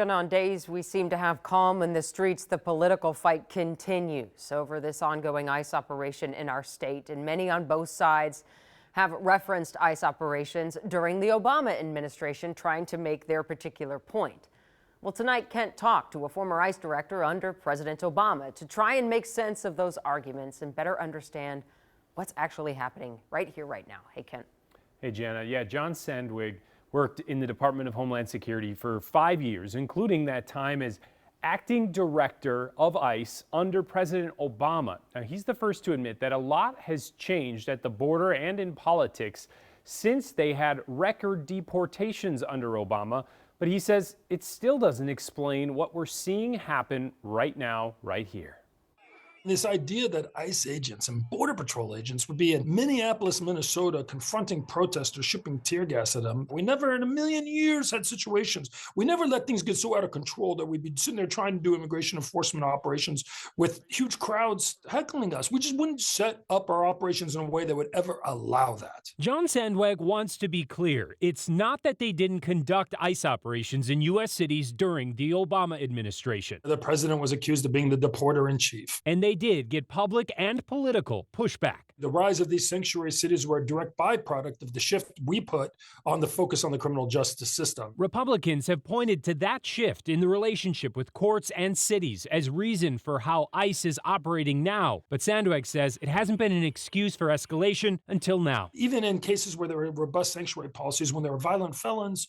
And on days we seem to have calm in the streets, the political fight continues over this ongoing ICE operation in our state. And many on both sides have referenced ICE operations during the Obama administration, trying to make their particular point. Well, tonight, Kent talked to a former ICE director under President Obama to try and make sense of those arguments and better understand what's actually happening right here, right now. Hey, Kent. Hey, Jana. Yeah, John Sandwig worked in the Department of Homeland Security for 5 years, including that time as acting director of ICE under President Obama. Now, he's the first to admit that a lot has changed at the border and in politics since they had record deportations under Obama. But he says it still doesn't explain what we're seeing happen right now, right here. This idea that ICE agents and Border Patrol agents would be in Minneapolis, Minnesota, confronting protesters, shipping tear gas at them. We never in a million years had situations. We never let things get so out of control that we'd be sitting there trying to do immigration enforcement operations with huge crowds heckling us. We just wouldn't set up our operations in a way that would ever allow that. John Sandwig wants to be clear. It's not that they didn't conduct ICE operations in U.S. cities during the Obama administration. The president was accused of being the deporter in chief. And they did get public and political pushback. The rise of these sanctuary cities were a direct byproduct of the shift we put on the focus on the criminal justice system. Republicans have pointed to that shift in the relationship with courts and cities as reason for how ICE is operating now. But Sandwig says it hasn't been an excuse for escalation until now. Even in cases where there were robust sanctuary policies, when there were violent felons,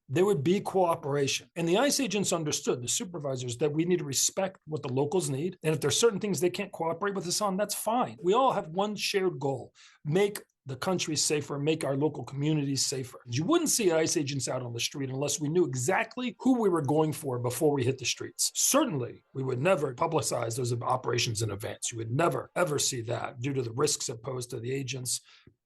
there would be cooperation. And the ICE agents understood, the supervisors, that we need to respect what the locals need. And if there's certain things they can't cooperate with us on, that's fine. We all have one shared goal: make the country safer, make our local communities safer. You wouldn't see ICE agents out on the street unless we knew exactly who we were going for before we hit the streets. Certainly, we would never publicize those operations in advance. You would never, ever see that due to the risks it posed to the agents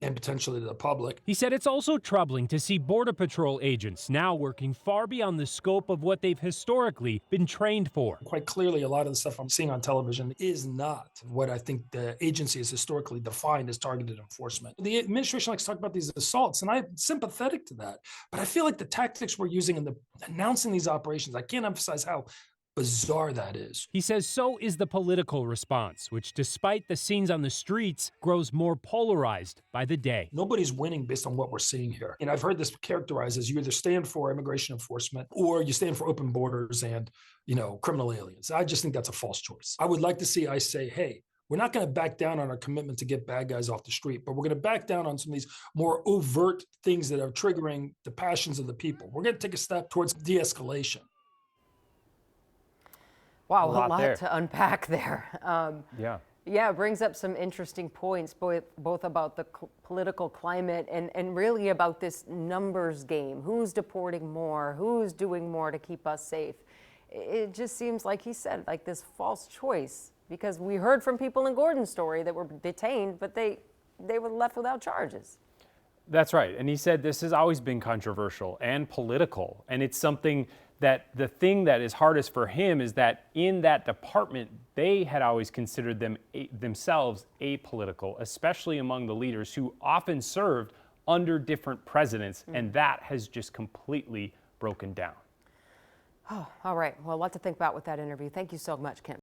and potentially to the public. He said it's also troubling to see Border Patrol agents now working far beyond the scope of what they've historically been trained for. Quite clearly, a lot of the stuff I'm seeing on television is not what I think the agency has historically defined as targeted enforcement. The administration likes to talk about these assaults, and I'm sympathetic to that. But I feel like the tactics we're using in announcing these operations, I can't emphasize how bizarre that is. He says so is the political response, which, despite the scenes on the streets, grows more polarized by the day. Nobody's winning based on what we're seeing here. And I've heard this characterized as you either stand for immigration enforcement or you stand for open borders and, criminal aliens. I just think that's a false choice. I would like to see ICE say, hey, we're not going to back down on our commitment to get bad guys off the street, but we're going to back down on some of these more overt things that are triggering the passions of the people. We're going to take a step towards de-escalation. Wow, a lot to unpack there. Yeah, it brings up some interesting points, both about the political climate and really about this numbers game. Who's deporting more? Who's doing more to keep us safe? It just seems like he said, like this false choice, because we heard from people in Gordon's story that were detained, but they were left without charges. that's right. And he said this has always been controversial and political. And it's something that the thing that is hardest for him is that in that department, they had always considered themselves apolitical, especially among the leaders who often served under different presidents. And that has just completely broken down. Oh, all right. Well, a lot to think about with that interview. Thank you so much, Kent.